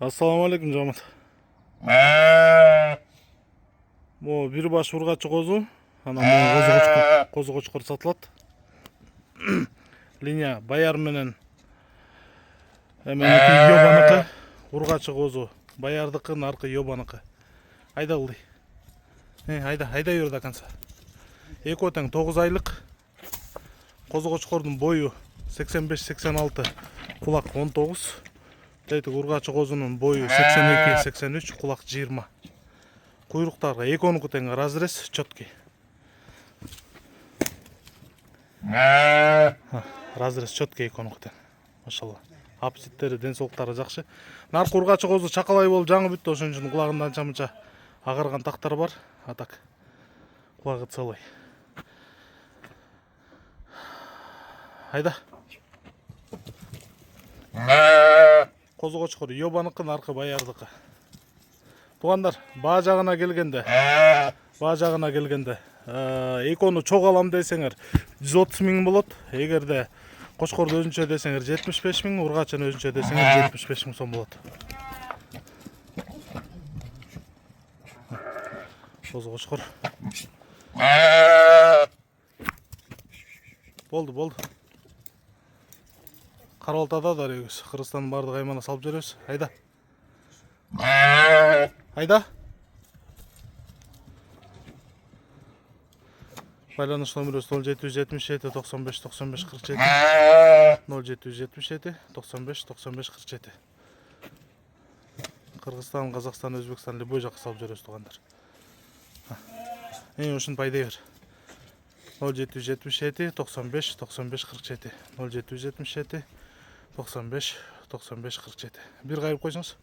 Assalamu alaikum Жамат. Мо бир баш ургачы козу, анан козу кочкор сатылат. Линия Баяр менен эменики Йобаныкы, ургачы козу Баярдыкы, наркы Йобаныкы. Айда ылдый. Айда йөр да канса. Экөө тең 9 айлык. Козу кочкордун бою 85-86, кулак 19. Тетик ургачы козунун бою 82-83, кулак 20. Куйруктарга экөөнүкү тең разрез чёткий. Разрез чёткий экөөнүкү тең. Машалла. Аппетиттери, ден соолуктары жакшы. Наркы ургачы козу чакалай болуп жаңы бүттү, ошон үчүн кулагында анча-мынча агарган тактар бар. А так кулагы целый. Айда. Козу кочкор Йобаныкы, наркы Баярдыкы. Тугандар, баа жагына келгенде, экөөнү чок алам десеңер 130 миң болот. Эгерде кочкорду өзүнчө десеңер 75 миң, ургачыны өзүнчө десеңер 75 миң сом болот. Козу кочкор. Болду. Карабалтада да өгүз. Кыргызстандын бардык аймагына салып жүрөбүз. Айда. Байланыш номерибиз 0777 95 95 47. 0777 95 95 47. Кыргызстан, Казакстан, Өзбекстан любой жакка салып жүрөбүз тугандар. Ушун пайда бер. 0777 95 95 47. 0777 95 95 47. Бир кайрып койсоңуз.